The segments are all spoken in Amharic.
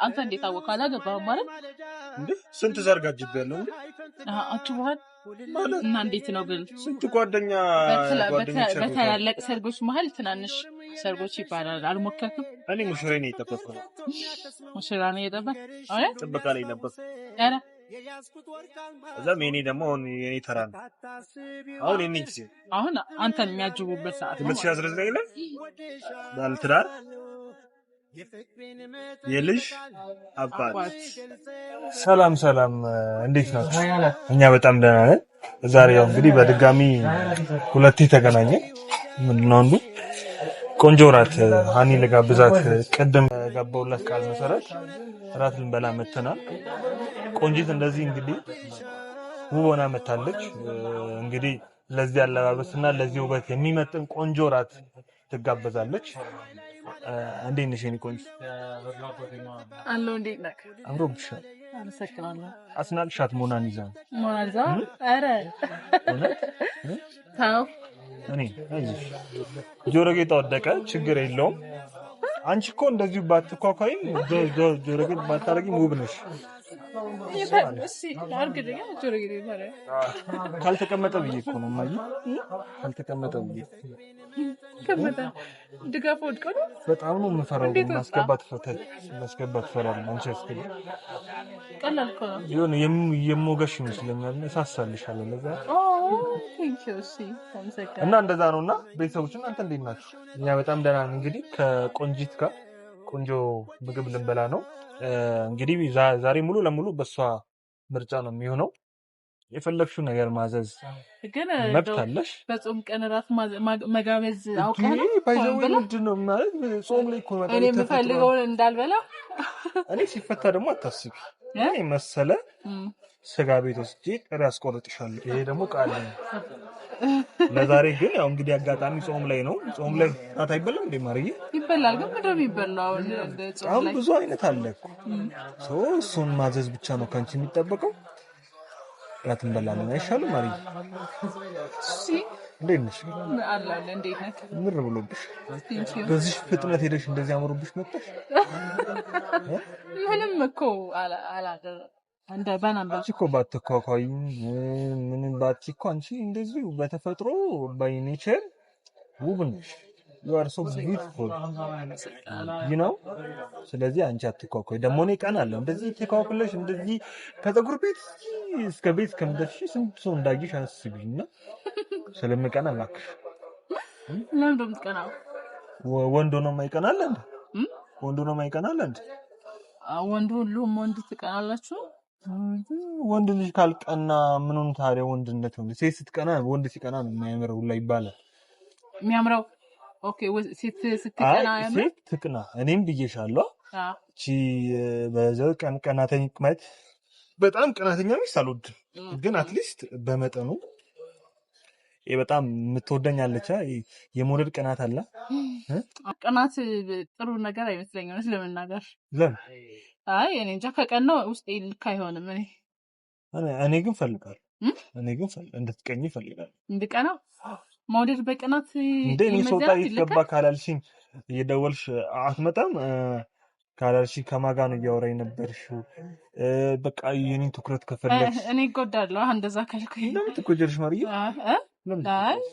አንተ እንዴት አወቀው? አላገባህም ማለት እንዴ? ስንት ዘርጋጅብ ያለው እንዴ? አትዋል እና እንዴት ነው ግን? ስንት ጓደኛ በተላለቅ ሰርጎች መሀል ትናንሽ ሰርጎች ይባላል። አልሞከርክም? እኔ ሙሽራ ነኝ የጠበቅኩት። ሙሽራ ነኝ የጠበቅኩት? አረ ጥበቃ ላይ ነበር። አረ እዛም የኔ ደግሞ የኔ ተራ ነው። አሁን የኔ ጊዜ አሁን አንተን የሚያጅቡበት ሰዓት ነው። 2019 ላይ ባልትዳር የልጅ አባት። ሰላም እንዴት ናችሁ? እኛ በጣም ደህና ነን። ዛሬ ያው እንግዲህ በድጋሚ ሁለቴ ተገናኘን። ምንድነው አንዱ ቆንጆ ራት ሃኒ ለጋብዛት ቀደም ገባውላት ቃል መሰረት ራት ልንበላ መተናል። ቆንጂት እንደዚህ እንግዲህ ውብ ሆና መታለች። እንግዲህ ለዚህ አለባበስና ለዚህ ውበት የሚመጥን ቆንጆ ራት ትጋበዛለች። እንዴት ነሽ የኔ ቆንጆ? አለው እንዴት ነህ? አምሮብሻል። አመሰግናለሁ። አስናቅሻት ሞናሊዛ። አረ ታው እኔ አይዞሽ ጆሮ ጌጥ ወደቀ፣ ችግር የለውም። አንቺ እኮ እንደዚሁ ባትኳኳይም ጆሮ ጌጥ ባታረጊም ውብ ነሽ። ካልተቀመጠ ብዬ እኮ ነው ማይ ካልተቀመጠ ብዬ ድጋፍ ወድቆ ነው። በጣም ነው የምፈራው። ማስገባት ፈራለሁ። አንቺ አስገቢ ቀላል እኮ ነው። ይሁን የሞገሽ ይመስለኛል። እሳሳልሻለሁ ለዛ እና እንደዛ ነውና ቤተሰቦችን አንተ እንዴት ናችሁ? እኛ በጣም ደህና ነን። እንግዲህ ከቆንጂት ጋር ቆንጆ ምግብ ልንበላ ነው። እንግዲህ ዛሬ ሙሉ ለሙሉ በሷ ምርጫ ነው የሚሆነው። የፈለግሽው ነገር ማዘዝ ግን መብት አለሽ። በጾም ቀን ራት መጋበዝ አውቀህ ነው ባይዘው ምንድነው ማለት ጾም ላይ እኮ ማለት እኔ የምፈልገውን እንዳልበላ እኔ ሲፈታ ደግሞ አታስቢ። እኔ መሰለ ስጋ ቤት ወስጄ ጥሬ አስቆርጥሻለሁ። ይሄ ደግሞ ቃል ነው። ለዛሬ ግን ያው እንግዲህ አጋጣሚ ጾም ላይ ነው። ጾም ላይ ራት አይበላም እንዴ ማርዬ? ይበላል። ግን ምንድነው የሚበላው? እንደ ጾም ላይ ብዙ አይነት አለ እኮ እሱን ማዘዝ ብቻ ነው ካንቺ የሚጠበቀው። ራት እንበላለን አይሻልም ማርዬ? እሺ እንዴት ነሽ? አላለ እንዴት ነህ? ምር ብሎብሽ በዚህ ፍጥነት ሄደሽ እንደዚህ አምሮብሽ መጣሽ። ምንም እኮ አላደረ እንደ ባናምባች እኮ ባትኳኳይ ምንም ባትኳ አንቺ እንደዚህ በተፈጥሮ ባይ ኔቸር ውብ ነሽ። you are so beautiful you know። ስለዚህ አንቺ አትኳኳይ። ደግሞ እኔ ቀናለሁ እንደዚህ ተኳኩለሽ እንደዚህ ከፀጉር ቤት እስከ ቤት ከምደርሽ ስንት ሰው እንዳይሽ አስቢኝና ስለምቀና እባክሽ። ለምን እንደምትቀናው? ወንዶ ነው የማይቀናል እንዴ? ወንዶ ነው የማይቀናል እንዴ? ወንዶ ሁሉም ወንድ ትቀናላችሁ? ወንድ ልጅ ካልቀና ምኑን ታዲያ ወንድነት ነው? ሴት ስትቀና ወንድ ሲቀና ነው የሚያምረው ላይ ይባላል። የሚያምረው ኦኬ ሴት ስትቀና ያምራል። ሴት ትቅና። እኔም ብዬሻለሁ። እቺ በዛው ቀናተኛ ማለት በጣም ቀናተኛ ሚስት አልወድም፣ ግን አትሊስት በመጠኑ በጣም የምትወደኛለች የሞደድ ቀናት አለ። ቀናት ጥሩ ነገር አይመስለኝም ስለምናገር። ለምን? አይ እኔ እንጃ ከቀናው ውስጥ ልክ አይሆንም። እኔ ግን ፈልጋለሁ። እንድትቀኝ ፈልጋለሁ። እንድቀናው መውደድ በቀናት እንዴ እኔ ሶጣ ይገባ ካላልሽኝ እየደወልሽ አትመጣም ካላልሽኝ ከማን ጋር ነው እያወራኝ ነበርሽው? በቃ የኔን ትኩረት ከፈለግሽ እኔ እጎዳለሁ። እንደዛ ካልኩኝ ለምን ትጎጃለሽ ማርዬ?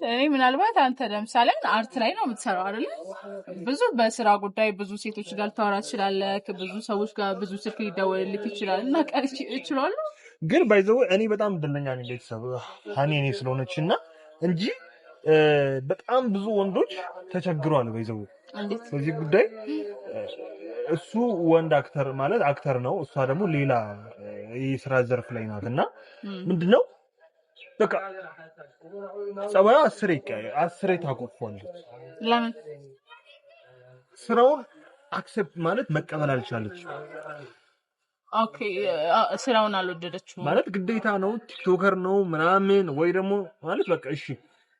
እኔ ምናልባት አንተ ለምሳሌ አርት ላይ ነው የምትሰራው አይደል? ብዙ በስራ ጉዳይ ብዙ ሴቶች ጋር ታወራ ትችላለህ። ብዙ ሰዎች ጋር ብዙ ስልክ ሊደወልልክ ይችላል እና ቀርጭ ይችላል። ግን ባይዘው እኔ በጣም እድለኛ ነኝ ቤተሰብ ሃኒ እኔ ስለሆነችና እንጂ በጣም ብዙ ወንዶች ተቸግረዋል። ባይዘው በዚህ ጉዳይ እሱ ወንድ አክተር ማለት አክተር ነው፣ እሷ ደግሞ ሌላ የስራ ዘርፍ ላይ ናትና ምንድነው በቃ ጸባዩ አስሬ ታቆርፏለች። ለምን? ስራውን አክሰፕት ማለት መቀበል አልቻለች። ኦኬ ስራውን አልወደደችው ማለት ግዴታ ነው። ቲክቶከር ነው ምናምን ወይ ደግሞ ማለት በቃ እሺ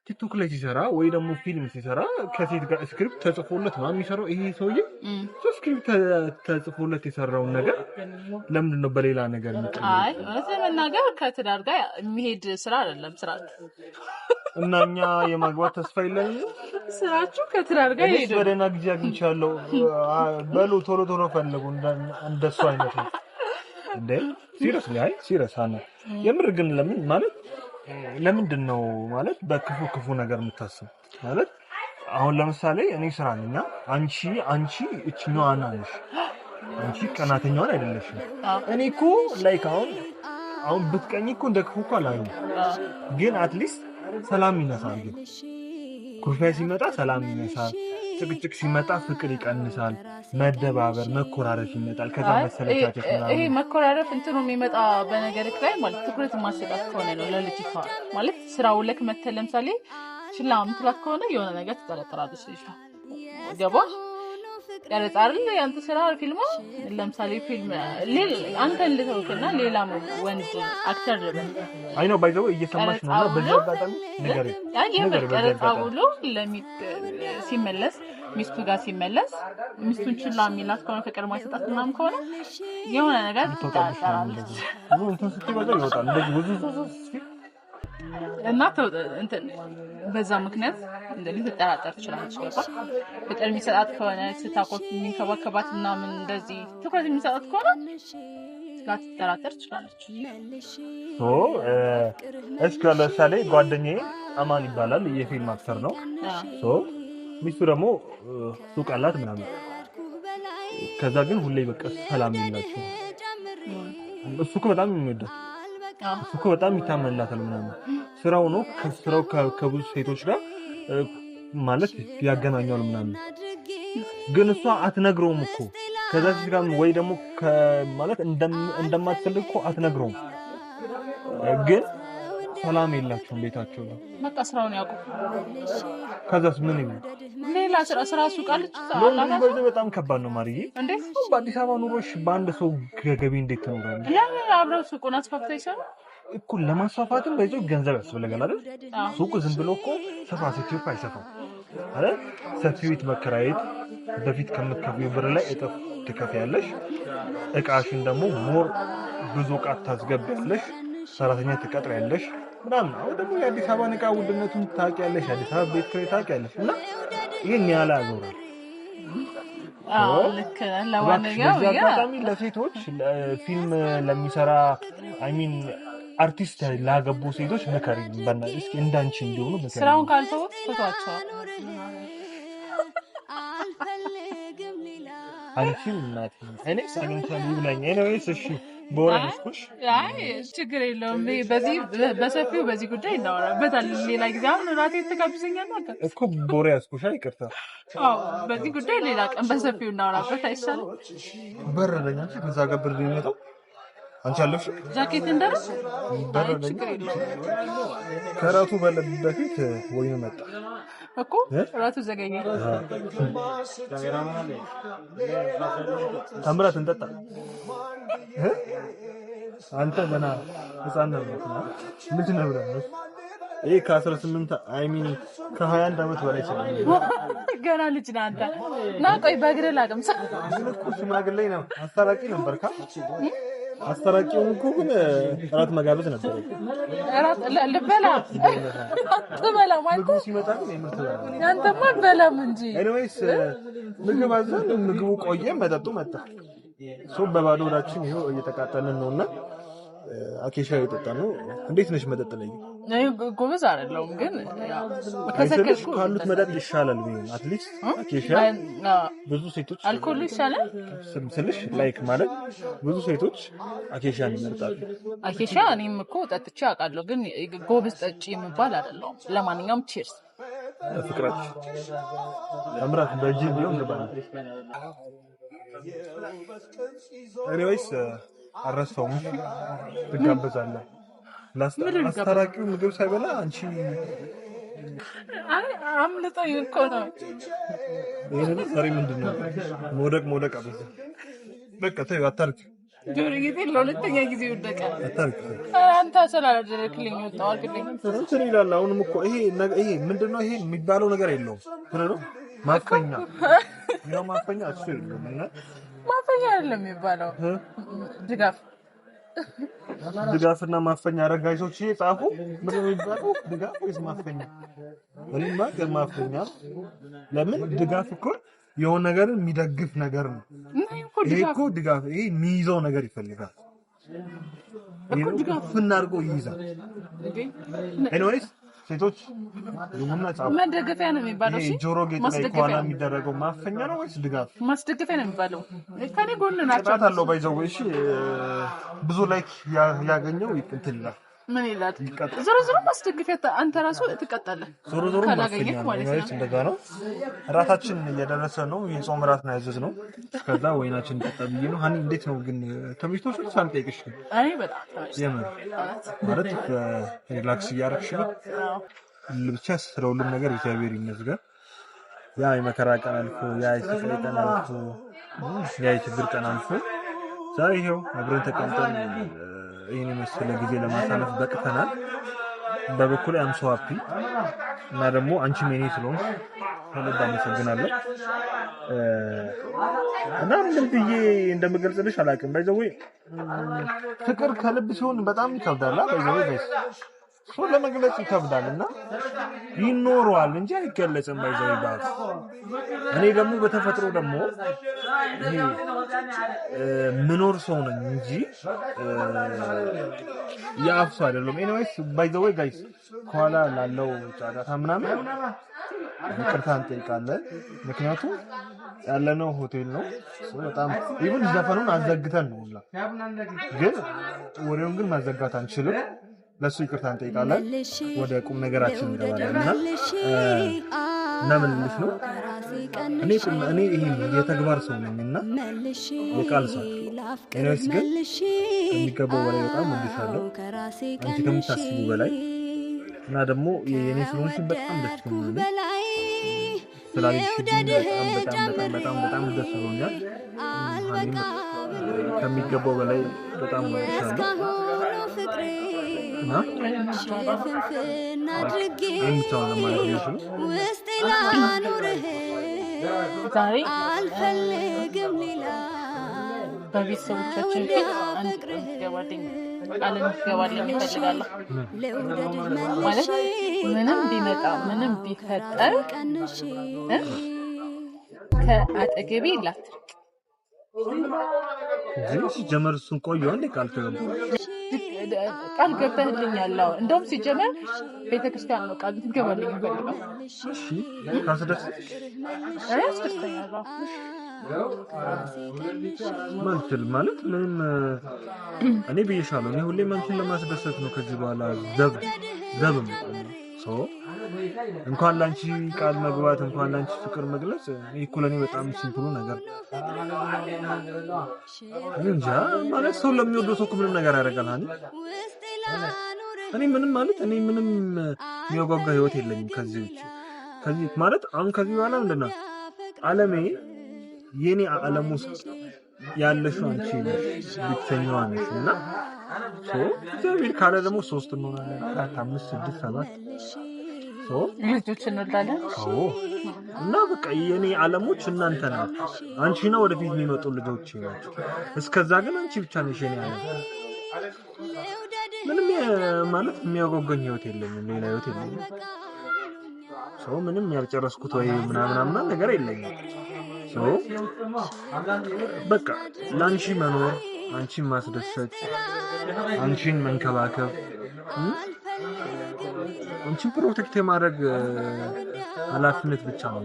ቲክቶክ ላይ ሲሰራ ወይ ደግሞ ፊልም ሲሰራ ከሴት ጋር ስክሪፕት ተጽፎለት ነው የሚሰራው። ይሄ ሰውዬ ስክሪፕት ተጽፎለት የሰራውን ነገር ለምንድን ነው በሌላ ነገር የሚቀርበው? አይ ለምናገር ከትዳር ጋር የሚሄድ ስራ አይደለም ስራችሁ። እና እኛ የማግባት ተስፋ የለንም ስራችሁ ከትዳር ጋር ይሄ በደህና ጊዜ አግኝቻለሁ በሉ ቶሎ ቶሎ ፈልጉ እንደሱ አይነት ነው እንዴ ሲሪየስ ላይ ሲሪየስ አና የምር ግን ለምን ማለት ለምንድን ነው ማለት በክፉ ክፉ ነገር የምታስብ ማለት አሁን ለምሳሌ እኔ ስራ ነኝና አንቺ እችኛዋ ነሽ አንቺ ቀናተኛውን አይደለሽም እኔ እኮ ላይክ አሁን ብትቀኝ እኮ እንደ ክፉ እኮ አላየሁም ግን አትሊስት ሰላም ይነሳል ግን ኩርፊያ ሲመጣ ሰላም ይነሳል ጭቅጭቅ ሲመጣ ፍቅር ይቀንሳል መደባበር መኮራረፍ ይመጣል ከዛ መሰለቻቸት ነው ይሄ መኮራረፍ እንትኑ የሚመጣ በነገር ላይ ማለት ትኩረት ማሰጣት ከሆነ ነው ለልጅቷ ማለት ስራው ለክ መተህ ለምሳሌ ችላ ምትላት ከሆነ የሆነ ነገር ትጠረጥራለች ልጅቷ ገባ ያረጣል ያንተ ስራ ፊልሙ ለምሳሌ ፊልም አንተ ልተውክና ሌላ ወንድ አክተር ደበል አይ ነው ባይዘው እየሰማሽ ነውና በዛው አጋጣሚ ነገር የቀረጻው ብሎ ሲመለስ ሚስቱ ጋር ሲመለስ ሚስቱን ችላ የሚላት ከሆነ ፍቅር ማይሰጣት ምናምን ከሆነ የሆነ ነገር ትጠራጠራለች እንትን ስትይወጣ ይወጣል እንደዚህ ብዙ እና እንትን በዛ ምክንያት እንደዚህ ትጠራጠር ትችላለች ገባ ፍቅር የሚሰጣት ከሆነ ስታቆት የሚንከባከባት እና ምን እንደዚህ ትኩረት የሚሰጣት ከሆነ ትጠራጠር ትችላለች እስከ ለምሳሌ ጓደኛዬ አማን ይባላል የፊልም አክተር ነው ሚስቱ ደግሞ ሱቅ አላት ምናምን ከዛ ግን ሁሌ በቃ ሰላም ይላችሁ እሱ እኮ በጣም የሚወደው እሱ እኮ በጣም ይታመንላታል ምናምን ስራው ነው ከስራው ከብዙ ሴቶች ጋር ማለት ያገናኛል ምናምን ግን እሷ አትነግረውም እኮ ከዛ ሲል ጋር ወይ ደግሞ ማለት እንደማትፈልግ እኮ አትነግረውም ግን ሰላም የላቸውም ቤታቸው ነው በቃ ስራውን ያውቁ ከዛስ ምን ይሉ ሌላ ስራ ሱቃለች አላላችሁ በጣም ከባድ ነው ማርዬ እንዴት በአዲስ አበባ ኑሮሽ በአንድ ሰው ገቢ እንዴት ትኖራለሽ ለምን አብረው ሱቁን አስፋፍተው ይሰሩ እኮ ለማስፋፋትም በዚህ ገንዘብ ያስፈልጋል አይደል ሱቁ ዝም ብሎ እኮ ሰፋ ሰፊው አይሰፋም አይደል ሰፊው መከራየት በፊት ከምትከፍዪው ብር ላይ እጥፍ ትከፍያለሽ እቃሽን ደግሞ ሞር ብዙ እቃ ታስገቢያለሽ ሰራተኛ ትቀጥሪያለሽ ምናምን አሁን ደግሞ የአዲስ አበባ እቃ ውድነቱን ታውቂያለሽ አዲስ አበባ ቤት ኪራይ ታውቂያለሽ እና ይሄን ያህል አዞራል ልክ ለማንኛውም ያጋጣሚ ለሴቶች ፊልም ለሚሰራ አይሚን አርቲስት ላገቡ ሴቶች መከሪ በእናትሽ እስኪ እንዳንቺ እንዲሆኑ መከሪ ስራውን ካልተውት ፈቷቸው አንቺ እናት እኔ ሳግንታን ይብላኝ ኤኒዌይስ እሺ ቦራስኩሽ አይ ችግር የለውም በዚህ በሰፊው በዚህ ጉዳይ እናወራበታለን ሌላ ጊዜ አሁን ራቴ ተጋብዘኛል ማለት እኮ ቦራስኩሽ አይቅርታ በዚህ ጉዳይ ሌላ ቀን በሰፊው እናወራበት አይሻልም በረደኛ ከዛ ጋር ብር ይመጣው አንቺ አለሽ ጃኬት እንደረስ በረደኛ ከራቱ በፊት ወይኑ መጣ እኮ ራቱ ዘገየ ታምራት እንጠጣ አንተ ገና ህፃን ነህ ልጅ ነህ ብለህ ይሄ ከ18 አይሚን ከ21 አመት በላይ ይችላል ገና ልጅ ነህ አንተ ና ቆይ በእግርህ ላቅምሳ ሽማግሌ ነው አስታራቂ ነበርካ አስተራቂውን እኮ ግን እራት መጋበዝ ነበር እራት ልበላ ትበላ ማለት ሲመጣ ግን የምርት ያንተማ በላም እንጂ ኤኒዌይስ ምግብ አዘን ምግቡ ቆየ መጠጡ መጣ ሶ በባዶ ወዳችን ይሄው እየተቃጠልን ነውና አኬሻ እየጠጣ ነው እንዴት ነሽ መጠጥ ላይ ጎበዝ አይደለም ግን ከሰከሽ ካሉት መጠጥ ይሻላል ቢሆን አትሊስት አኬሻ ብዙ ሴቶች አልኮል ይሻላል ስልሽ ላይክ ማለት ብዙ ሴቶች አኬሻን ይመርጣሉ አኬሻ እኔም እኮ ጠጥቼ አውቃለሁ ግን ጎበዝ ጠጪ የሚባል አይደለም ለማንኛውም ቺርስ ፍቅራችን አምራት በእጅ ቢሆን ገባና ኤኒዌይስ አረስተው ትጋበዛለህ አስተራቂው ምግብ ሳይበላ አንቺ አምልጠኝ እኮ ነው ይሄን ሰሪ ምንድነው መውደቅ አበዛ በቃ ተይው አታርቂ ጆሮ ጊዜ ለሁለተኛ ጊዜ ወደቀ አታርቂ አንተ ስላደረክልኝ ወጣው አልኩኝ እንትን ይላል አሁንም እኮ ይሄ ምንድነው ይሄ የሚባለው ነገር የለውም ነው ማፈኛ ነው ማፈኛ እሱ የለውም እና ማፈኛ አይደለም የሚባለው ድጋፍ ድጋፍና ማፈኛ አረጋይቶች ጻፉ። ምን የሚባለው ድጋፍ ወይስ ማፈኛ? እኔማ ማፈኛ። ለምን ድጋፍ እኮ የሆነ ነገር የሚደግፍ ነገር ነው። ይሄ እኮ ድጋፍ ይሄ የሚይዘው ነገር ይፈልጋል። እኮ ድጋፍ እናርጎ ይይዛል። ኤኒዌይስ ሴቶች የሆነ ጻፉ። መደገፊያ ነው የሚባለው። እሺ ጆሮ ጌጥ ላይ ኳላ የሚደረገው ማፈኛ ነው ወይስ ድጋፍ? ማስደገፊያ ነው የሚባለው። ከኔ ጎን ናቸው። ታታለው ባይዘው። እሺ ብዙ ላይክ ያገኘው እንትን ይላል። ምን ይላል? ዞሮ ዞሮ ማስደገፊያ አንተ ራሱ ትቀጣለህ። ዞሮ ዞሮ ማስደገፊያ ማለት ነው። እንደዛ ነው። ራታችን እየደረሰ ነው። የጾም ራት ነው ያዘዝነው። ከዛ ወይናችን ተጠብዬ ነው። ሀኒ እንዴት ነው ግን ተመችቶሽ ነው? ሳንጠይቅሽ ግን አይ በጣም የምር ማለት ሪላክስ እያደረግሽ ነው። ብቻ ስለ ሁሉም ነገር እግዚአብሔር ይመስገን። ያ የመከራ ቀን አልፎ ያ የስቃይ ቀን አልፎ ያ የችግር ቀን አልፎ ዛሬ ይኸው አብረን ተቀምጠን ይሄን መሰለ ጊዜ ለማሳለፍ በቅተናል። በበኩሌ አም ሶ ሃፒ እና ደግሞ አንቺ ሜኒ ስለሆንሽ ከልብ አመሰግናለሁ። እና ምን ብዬ እንደምገልጽልሽ አላውቅም። ባይዘው ፍቅር ከልብ ሲሆን በጣም ይከብዳል። ባይዘው ጋይስ ሶ ለመግለጽ ይከብዳልና ይኖረዋል እንጂ አይገለጽም። ባይዘው ይባል እኔ ደግሞ በተፈጥሮ ደግሞ ይሄ ምኖር ሰው ነኝ እንጂ ያፍሱ አይደለም። ኤኒዌይስ ባይዘው ጋይስ ከኋላ ላለው ጫጫታ ምናምን ይቅርታ እንጠይቃለን። ምክንያቱም ያለነው ሆቴል ነው። በጣም ይሁን ዘፈኑን አዘግተን ነው ሁላ ግን ወሬውን ግን ማዘጋት አንችልም። ለሱ ይቅርታ እንጠይቃለን። ወደ ቁም ነገራችን እንገባለንና እና ምን ልልሽ ነው እኔ ይሄ የተግባር ሰው ነኝና የቃል ሰው ኤኒዌይስ ግን የሚገባው በላይ በጣም ወድሻለሁ አንቺ ከምታስቡ በላይ እና ደግሞ የኔ ስለሆንሽ በጣም ደስ ብሎኛል። በጣም ደስ ብሎኛል። ከሚገባው በላይ በጣም ወድሻለሁ እና ዛሬ አልፈልግም ሌላ በቤተሰቦቻችን ፊት አንድ ገባልኝ ቃል እንገባለን ይፈልጋለሁ ማለት ምንም ቢመጣ ምንም ቢፈጠር ከአጠገቤ ላትርቅ ሲጀመር እሱን ቆየሁ እንዴ ቃል ገብተህልኛል። እንደውም ሲጀመር ቤተክርስቲያን ነው ቃል ትገባልኝ ይፈልጋል። እሺ ካስደስተሽ ያስደስተኛል። ማንችል ማለት ምንም እኔ ብዬሻለሁ። እኔ ሁሌ ማንችል ለማስደሰት ነው ከዚህ በኋላ ዘብም ሰው እንኳን ላንቺ ቃል መግባት እንኳን ላንቺ ፍቅር መግለጽ እኮ ለኔ በጣም ሲምፕሉ ነገር እንጃ ማለት ሰው ለሚወደው ሰው ምንም ነገር ያደርጋል። እኔ ምንም ማለት እኔ ምንም የሚያጓጓ ህይወት የለኝም ከዚህ ማለት አሁን ከዚህ በኋላ ምንድነው ዓለሜ የኔ ዓለም ውስጥ ያለሽ አንቺ ብቸኛዋ ነሽ እና እግዚአብሔር ካለ ደግሞ 3 እንሆናለን 4 5 6 7 ልጆች እንወልዳለን። እና በቃ የኔ ዓለሞች እናንተ ናችሁ። አንቺ ነው ወደፊት የሚመጡ ልጆች ናቸው። እስከዛ ግን አንቺ ብቻ ነሽ የኔ ዓለም። ምንም ማለት የሚያጓጓኝ ህይወት የለኝም፣ ሌላ ህይወት የለኝም። ምንም ያልጨረስኩት ወይ ምናምን ነገር የለኝም። በቃ ላንቺ መኖር፣ አንቺን ማስደሰት፣ አንቺን መንከባከብ፣ አንቺን ፕሮቴክት የማድረግ ኃላፊነት ብቻ ነው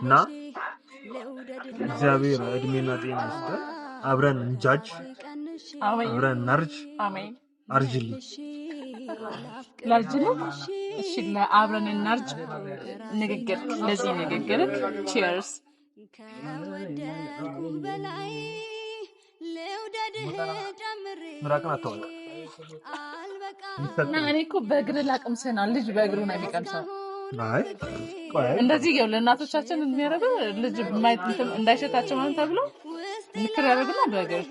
እና እግዚአብሔር እድሜና ጤና ይስጠን። አብረን እንጃጅ፣ አብረን እናርጅ። አሜን። አርጅልኝ ላርጅልኝ። እሺ አብረን እናርጅ ንግግር ለዚህ ንግግር ቺርስ። ምራቅን አታውቅ እና እኔ እኮ በእግር ላቅምስና ልጅ በእግሩ ነው የሚቀምሰው። አይ እንደዚህ ይኸው ለእናቶቻችን የሚያደርገው ልጅ እንዳይሸታቸው ማለት ተብሎ ምክር ያደርግና በእግር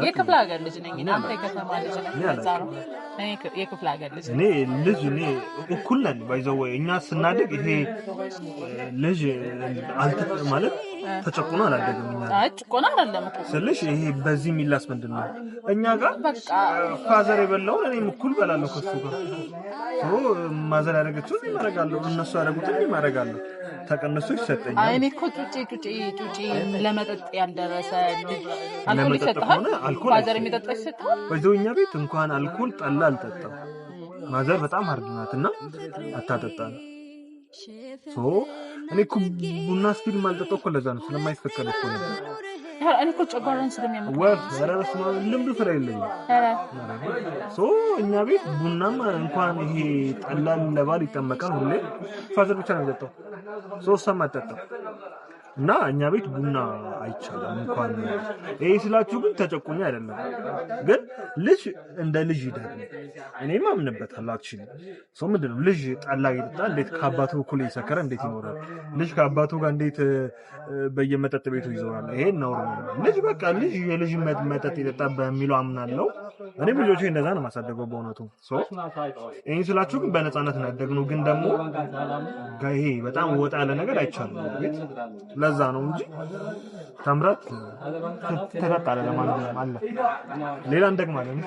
የክፍለ ሀገር ልጅ ነኝ እና አንተ የከተማ ልጅ ነኝ። ለዛ ነው እኔ የክፍለ ሀገር ልጅ ነኝ። እኔ እኩል ነን። ባይዘው እኛ ስናድግ ይሄ ልጅ ማለት ተጨቁኖ አላደገም። አይ ጭቆና አይደለም እኮ ስልሽ ይሄ በዚህ የሚላስ ምንድነው? እኛ ጋር በቃ ፋዘር የበላውን እኔም እኩል በላለሁ ከሱ ጋር ማዘር ያደረገችው እኔ ማረጋለሁ፣ እነሱ ያደረጉትን እኔ ማረጋለሁ። ተቀንሶ ይሰጠኛል። አይ እኔ እኮ ጩጬ ለመጠጥ ያልደረሰ አልኮል ይሰጣል። ፋዘር የሚጠጣ ይሰጣል። በዚህኛ ቤት እንኳን አልኮል ጠላ አልጠጣም። ማዘር በጣም ሀርድ ናትና አታጠጣም። እኔ እኮ ቡና ስቲል ማልጠጣው እኮ ለዛ ነው፣ ስለማይፈቀድ እኮ ነው። እኔ እኮ ጨጓራን ስለሚያመጣ ወረረስ ነው ልምዱ ስለሌለኝ እኛ ቤት ቡናም እንኳን ይሄ ጠላን ለባል ይጠመቃል። ሁሌ ፋዘር ብቻ ነው የሚጠጣው፣ ሰውም አጠጣው እና እኛ ቤት ቡና አይቻልም። እንኳን ይሄ ስላችሁ ግን ተጨቁኝ አይደለም፣ ግን ልጅ እንደ ልጅ ይደር እኔም አምንበታለሁ። አክቹሊ ሰው ምንድነው ልጅ ጠላ ይጠጣ እንዴት ከአባቱ እኩል ይሰከረ እንዴት ይኖራል? ልጅ ከአባቱ ጋር እንዴት በየመጠጥ ቤቱ ይዞራል? ይሄ ነው ልጅ በቃ ልጅ የልጅ መጠጥ ይጠጣ በሚለው አምናለሁ። እኔም ልጆቼ እንደዛ ነው ማሳደገው በእውነቱ። ይሄ ስላችሁ ግን በነፃነት ነው ያደግነው፣ ግን ደግሞ ይሄ በጣም ወጣ ያለ ነገር አይቻልም ቤት ለዛ ነው እንጂ ተምራት ተተጣጣለ ለማለት አለ ሌላ እንደግማለን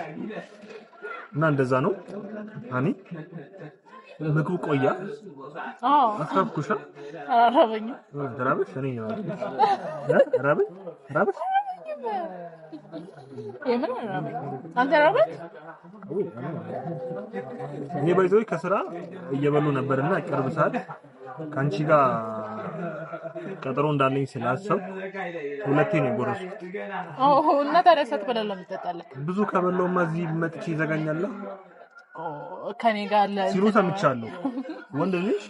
እና እንደዛ ነው። አኒ ምግቡ ቆያ አስራብኩሻ አራበኝ ተራበሽ እኔ ነው ራበሽ የምን አራበኝ አንተ ራበሽ እኔ ባይዞይ ከስራ እየበሉ ነበርና ቅርብ ሰዓት ካንቺ ጋር ቀጠሮ እንዳለኝ ስላሰብ ሁለቴ ነው የጎረስኩት። እና ታዲያ ሳትበላ የምትጠጣለህ? ብዙ ከበላውማ እዚህ መጥቼ ይዘጋኛል ከኔ ጋር ሲሉ ሰምቻለሁ። ወንድ ልጅ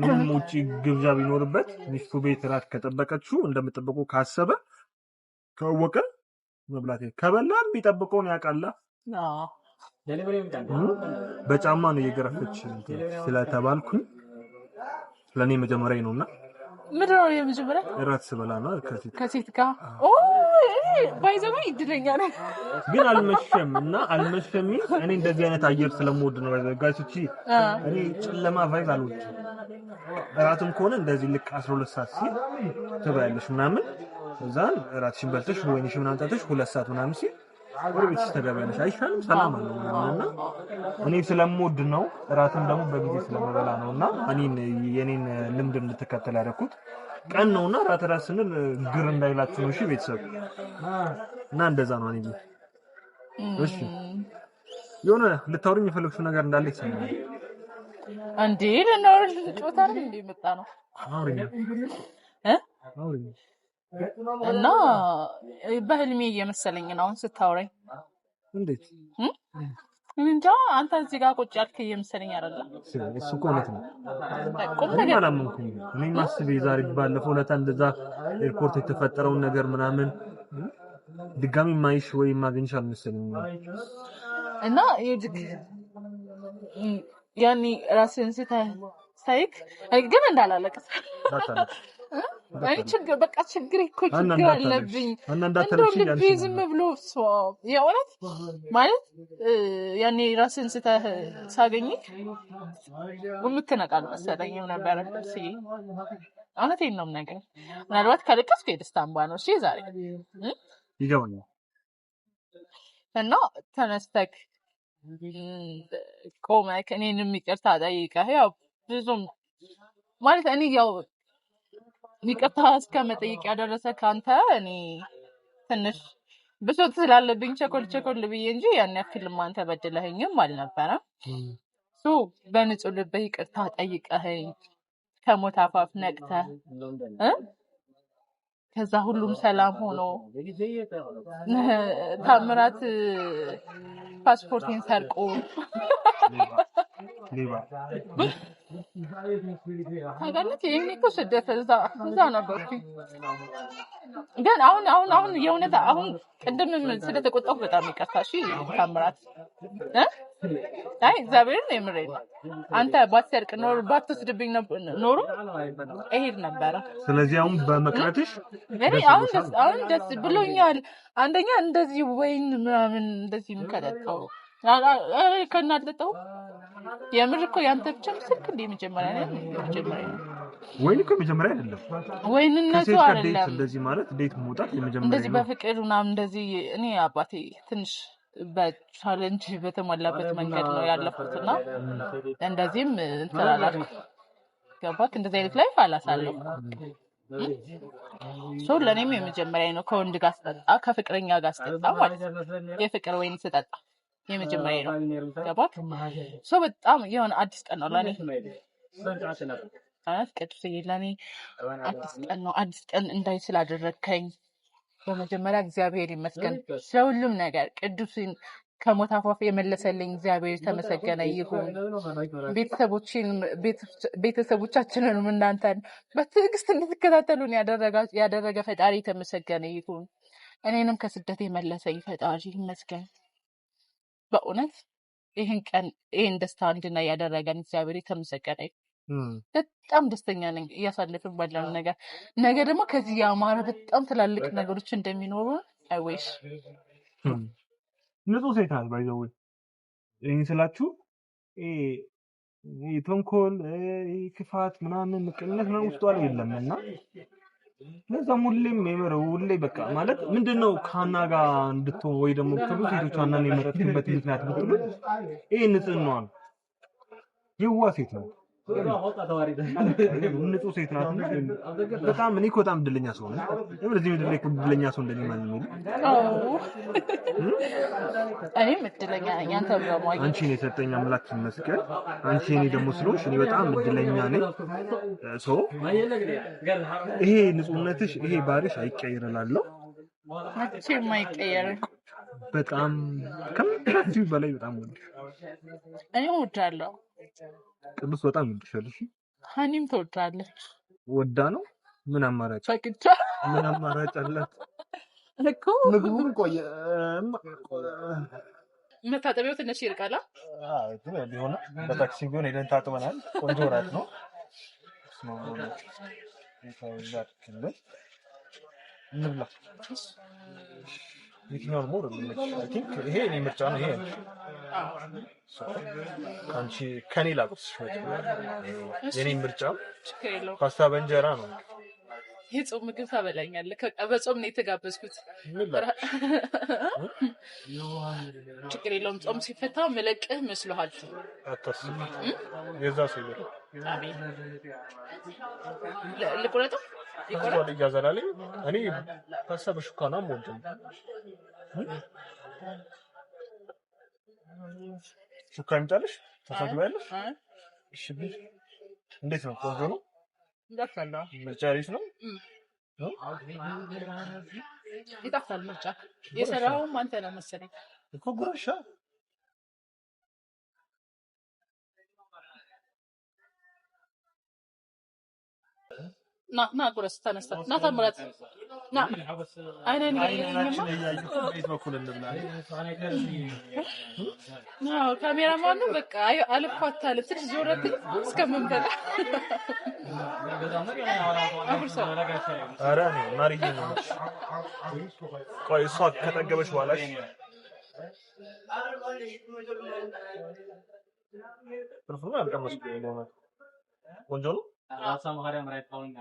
ምንም ውጪ ግብዣ ቢኖርበት ሚስቱ ቤት ራት ከጠበቀችው እንደምትጠብቀው ካሰበ ካወቀ መብላት ከበላም ቢጠብቀውን ያውቃል። በጫማ ነው እየገረፈች ስለተባልኩኝ ለኔ መጀመሪያ ነውና ምንድነው የመጀመሪያ እራት ስበላ ነው ከሴት ጋር ባይዘው ይድለኛ ነው። ግን አልመሸም እኔ እንደዚህ አይነት አየር ስለምወድ ነው ጋይሶች። እኔ ጨለማ ቫይብ አልወድም። እራትም ከሆነ እንደዚህ ልክ 12 ሰዓት ሲል ትበያለሽ ምናምን እዛን እራትሽን በልተሽ ወይንሽን ምናምን ጠጥተሽ 2 ሰዓት ምናምን ሲል ወደ ቤትሽ ተገቢያለሽ። አይሻልም? ሰላም አለው ምናምንና እኔ ስለምወድ ነው። እራትም ደግሞ በጊዜ ስለምበላ ነውና እኔን የኔን ልምድ እንድትከተል ያደረኩት ቀን ነውና እራት ስንል ግር እንዳይላችሁ ነው። እሺ ቤተሰብ እና እንደዛ ነው። እኔ እሺ የሆነ ልታወሪኝ የፈለግሽው ነገር እንዳለ ይሰማል እንዴ? ለናወርሽ ጮታር እንዴ መጣ ነው አውሪኝ እና በህልሜ እየመሰለኝ ነው አሁን ስታወራኝ። እንዴት እንጃ አንተ እዚህ ጋር ቁጭ ያልክ እየመሰለኝ አይደለም። እሱ እኮ እውነት ነው። እኔ አላመንኩም። እኔ ማስቤ ዛሬ ባለፈው ዕለት እንደዛ ኤርፖርት የተፈጠረውን ነገር ምናምን ድጋሚ ማይሽ ወይ ማግኘሽ አልመሰለኝም። እና ያኔ ራስን ሳይክ ግን እንዳላለቅስ አይ ችግር በቃ ችግር እኮ ችግር አለብኝ። እንደው ልቤ ዝም ብሎ የእውነት ማለት ያኔ ራስን ሳገኝ የምትነቃል መሰለኝም ነበር። እሺ እውነቴን ነው የምነግርህ። ምናልባት ከልቅስኩ የደስታ እንባ ነው። እሺ ዛሬ ይገባኛል። እና ተነስተክ ቆመክ እኔንም ይቅርታ ጠይቀህ ያው ብዙም ማለት እኔ ያው ይቅርታ እስከመጠየቅ ያደረሰ ካንተ እኔ ትንሽ ብሶት ስላለብኝ ቸኮል ብዬ እንጂ ያን ያክልም አንተ በድለኸኝም አልነበረም። በንጹህ ልብህ ይቅርታ ጠይቀኸኝ ከሞት አፋፍ ነቅተህ ከዛ ሁሉም ሰላም ሆኖ ታምራት ፓስፖርቴን ሰርቆ ታውቃለህ ይሄኔ እኮ ስደት እዛ ነበርኩኝ። ግን አሁን የእውነት አሁን ቅድምም ስለተቆጣሁ በጣም ይቅርታ። እሺ ታምራት አይ እግዚአብሔርን የምሬን አንተ ባትሰርቅ ኖር ባትወስድብኝ ኖሮ እሄድ ነበረ። ስለዚህ አሁን በመቅረትሽ አሁን ደስ ብሎኛል። አንደኛ እንደዚህ ወይን ምናምን እንደዚህ የምከለጠው ከናለጠው የምር እኮ ያንተ ብቻ ምስልክ እንደ መጀመሪያ ነው። ወይን እኮ መጀመሪያ አይደለም ወይንነቱ አይደለም እንደዚህ ማለት ዴት መውጣት የመጀመሪያ እንደዚህ በፍቅር ምናምን እንደዚህ እኔ አባቴ ትንሽ በቻሌንጅ በተሞላበት መንገድ ነው ያለፉትና እንደዚህም እንተላላልኩ ገባክ እንደዚህ አይነት ላይፍ አላሳለፍኩም ሶ ለኔም የመጀመሪያ ነው ከወንድ ጋር ስጠጣ ከፍቅረኛ ጋር ስጠጣ ማለት የፍቅር ወይን ስጠጣ የመጀመሪያ ነው ገባክ ሶ በጣም የሆነ አዲስ ቀን ነው ለኔ ቅዱስ ለኔ አዲስ ቀን እንዳይ ስላደረግከኝ በመጀመሪያ እግዚአብሔር ይመስገን ስለሁሉም ነገር ቅዱስን ከሞት አፋፍ የመለሰልኝ እግዚአብሔር ተመሰገነ ይሁን ቤተሰቦቻችንንም እናንተን በትዕግስት እንድትከታተሉን ያደረገ ፈጣሪ ተመሰገነ ይሁን እኔንም ከስደት የመለሰኝ ፈጣሪ ይመስገን በእውነት ይህን ደስታ እንድናይ ያደረገን እግዚአብሔር ተመሰገነ በጣም ደስተኛ ነኝ እያሳለፍን ባለው ነገር ነገ ደግሞ ከዚህ ያማረ በጣም ትላልቅ ነገሮች እንደሚኖሩ አይዊሽ ንጹህ ሴት ናት ባይዘው ይሄን ስላችሁ ተንኮል ክፋት ምናምን ምቀኝነት ነው ውስጧ ላይ የለምና ለዛም ሁሌ በቃ ማለት ምንድነው ካና ጋር እንድትሆን ወይ ደግሞ ከብዙ ሴቶች አናን የመረጥኩበት ምክንያት ብትሉ ይሄ ንጽህናዋ ነው የዋ ሴት ነው ንጹህ ሴት ናት በጣም እኔ እኮ በጣም እድለኛ ሰው ነኝ ለዚህ ምድር ላይ እድለኛ ሰው እንደኔ ማን ነው እኔም እድለኛ ነኝ አንተ ብለማይ አንቺን የሰጠኝ አምላክ ይመስገን አንቺ እኔ ደግሞ ስለሆንሽ እኔ በጣም እድለኛ ነኝ ሶ ይሄ ንጹህነትሽ ይሄ ባሪሽ አይቀየርላለሁ መቼም አይቀየርም በጣም ከምትዩ በላይ በጣም ወድሽ እኔ ወዳለሁ ቅዱስ በጣም ይወድሻል እሺ ሀኒም ትወዳለች ወዳ ነው ምን አማራጭ አላት እኮ ምግቡን ቆየ መታጠቢያው ትንሽ ይርቃል ግን ቢሆን በታክሲ ቢሆን ሄደን ታጥበናል ቆንጆ ራት ነው እንብላ የትኛው ሞር አይ ቲንክ ይሄ እኔ ምርጫ ነው ይሄ አንቺ ከኔ ላቁስ የኔ ምርጫ ፓስታ በእንጀራ ነው የጾም ምግብ ታበላኛለህ በጾም ነው የተጋበዝኩት ችግር የለውም ጾም ሲፈታ መለቅህ መስሎሃል አታስብ የዛ ሰው አሜን ልቁረጥ ይቆራል ይያዛል እኔ ፓስታ በሹካና ሞልቶ ሹካ ይምጣልሽ ተሳግባለሽ እሺ እንዴት ነው ቆንጆ ነው እንዳፈላ መጫሪስ ነው ይጣፍጣል ምርጫ የሰራውም አንተ ነህ መሰለኝ እኮ ጉራሻ ና ጉረስ ተነስተ ና ተምረት ና አይነን አይናችን ያያዩ ቤት በኩል እንብላ ነው ካሜራማኑ በቃ አልኳታለ ትንሽ ጆሮት እስከምንበላ አረ ነው ማሪኝ ነው ቆይ እሷ ከተገበሽ በኋላ ፕሮፎማ አልቀመስኩ ነው ቆንጆ ነው ራሳ ማሪያም ራይታውና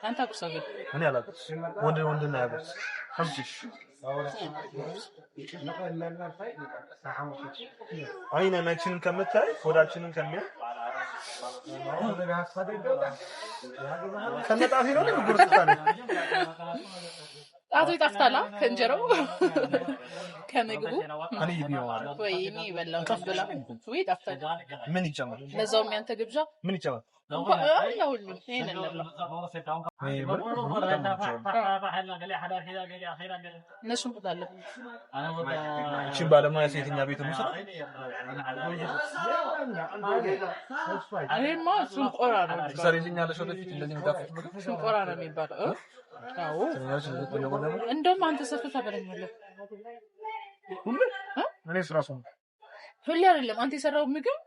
አንተ አቁሰው እኔ አላውቅም ወንድ ነው ያለው አምጪሽ አይናችን ከመታይ ሆዳችንን ከሚያ ከመጣፊ ነው ጉርስታ ነው ጣቱ ይጣፍጣል ከእንጀራው ከምግቡ እኔ ቢሆን ወይኔ በላው ተብላ ወይ ይጣፍጣል። ምን ይጨመር? ለዛውም ያንተ ግብዣ ምን ይጨመር? ለሁሉ ይሄንን ነው እነሱም ቁጣለ እቺ ባለሙያ ሴተኛ ቤት ነው ሰራ አይማ ሽንቆራ ነው ሰሪልኛ ለሾለፊት እንደዚህ ምታፈጥ ሽንቆራ ነው የሚባለው። አዎ እንደውም አንተ ሰርተህ ታበለኛለህ ሁሉ እኔ ስራሱ ሁሉ አይደለም አንተ የሰራው ምግብ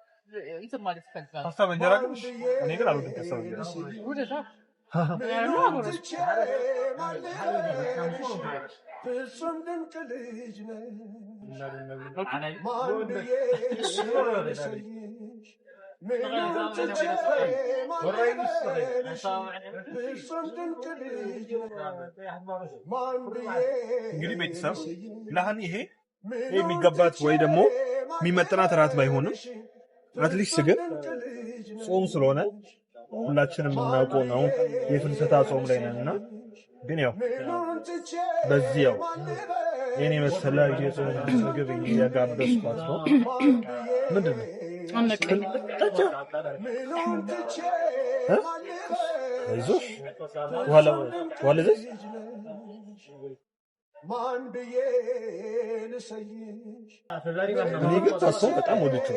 እንትን ማለት ፈልጋለሁ። ሀሳብ እንጀራ ግን እኔ ግን አልወድም። ሀሳብ እንጀራ ወደዛ ፍጹም ድንቅ ልጅ ነህ እንግዲህ ቤተሰብ ለሃኒ ይሄ የሚገባት ወይ ደግሞ የሚመጥናት እራት ባይሆንም አትሊስት ግን ጾም ስለሆነ ሁላችንም እናውቀው ነው የፍልሰታ ጾም ላይ ነንና ግን ያው በዚህ ያው የኔ መሰለ የጾም ምግብ እያጋበዝኳት ነው። ምንድነው አንቀኝ አይዞሽ ዋለ ዘስ ማን በየልሰይሽ እኔ ግን ታሰው በጣም ወድጄ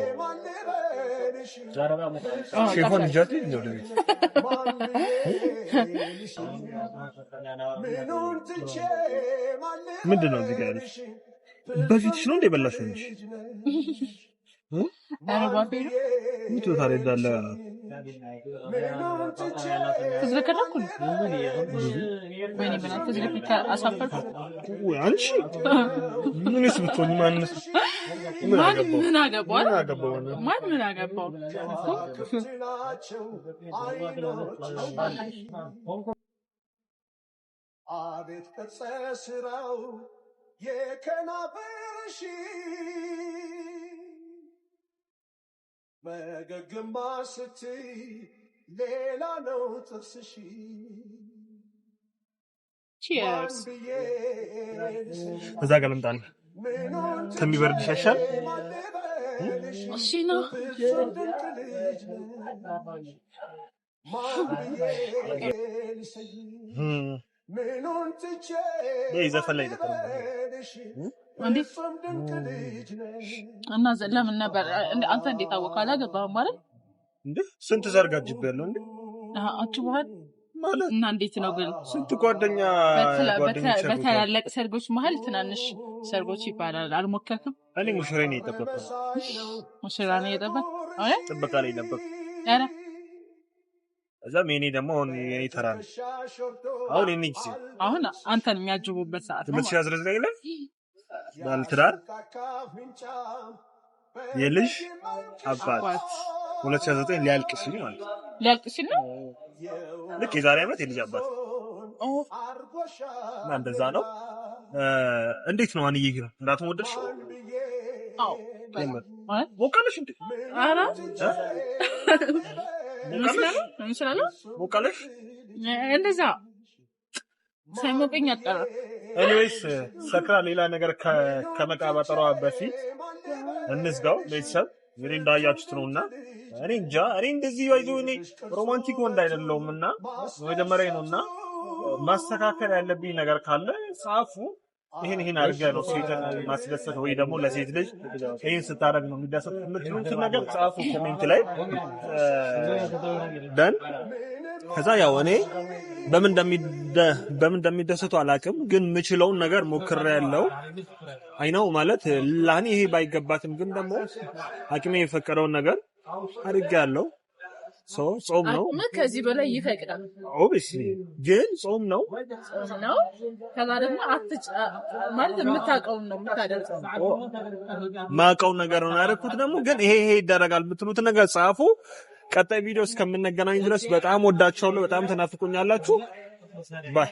ሼፎን ጃቲ ነው ለቤት ምንድነው እዚህ ጋር በፊትሽ ነው እንደ በላሽ እንጂ አረባቢ ምንቱ ታዲያ እንዳለ ተዝረከረኩ ወይኔ ምን ተዝረከረከ አሳፈርኩ ወይ አንቺ ምንስ ብትሆኚ ማንስ ምን አገባው አቤት ከጸስራው የከናፈርሽ መገግማ ስትይ ሌላ ነው ጥርስሽ። ቺርስ እዛ ጋር ልምጣልህ ከሚበርድ ይሻሻል። እሺ ነው ይሄ ዘፈን ላይ ነበር እንዴት እና ለምን ነበር አንተ እንዴት አወቀው? አላገባህም ማለት እንዴ? ስንት ዘርጋጅብ ያለው እንዴ? አጭባል ማለት እና እንዴት ነው ግን? ስንት ጓደኞች በታላላቅ ሰርጎች መሀል ትናንሽ ሰርጎች ይባላል። አልሞከርክም? እኔ ሙሽራ ነኝ የጠበቅኩት። ሙሽራ ነኝ የጠበቅኩት? አይ ጥበቃ ላይ ነበር። አረ እዛም የኔ ደግሞ አሁን የኔ ተራ ነው። አሁን የኔ ጊዜ አሁን አንተን የሚያጅቡበት ሰዓት ነው። 2019 ላይ ባልትዳር የልጅ አባት 2019 ሊያልቅ ሲል ማለት ነው። ሊያልቅ ሲል ነው ልክ የዛሬ ዓመት የልጅ አባት እና እንደዛ ነው። እንዴት ነው አንዬ ግን እንዳትም ወደድሽ? አዎ ሞቃለሽ እንዴ? አራ ሞቃለሽ እንደዛ ሳይሞቀኝ አጠራ። ኤኒዌይስ ሰክራ ሌላ ነገር ከመቃባጠሯ በፊት እንዝጋው። ቤተሰብ እንግዲህ እንዳያችሁት ነውና እኔ እንጃ እኔ እንደዚህ ይይዞ እኔ ሮማንቲክ ወንድ አይደለሁምና መጀመሪያ ነውና ማስተካከል ያለብኝ ነገር ካለ ጻፉ። ይሄን አድርገህ ነው ሴትን ማስደሰት ወይ ደግሞ ለሴት ልጅ ይሄን ስታደርግ ነው የሚደሰት የምትሉትን ነገር ጻፉ ኮሜንት ላይ ደን ከዛ ያው እኔ በምን እንደሚደሰቱ አላውቅም፣ ግን የምችለውን ነገር ሞክሬያለሁ። አይነው ማለት ላኒ ይሄ ባይገባትም ግን ደግሞ አቅሜ የፈቀደውን ነገር አድርጌያለሁ። ጾም ነው ከዚህ በላይ ይፈቅዳል ኦብቪስሊ፣ ግን ጾም ነው ከዛ ደግሞ ማለት የምታውቀውን ነው የምታደርገው። ማውቀውን ነገር ነው ያደረኩት። ደግሞ ግን ይሄ ይደረጋል የምትሉት ነገር ጻፉ። ቀጣይ ቪዲዮ እስከምንገናኝ ድረስ በጣም ወዳችኋለሁ። በጣም ተናፍቁኛላችሁ። ባይ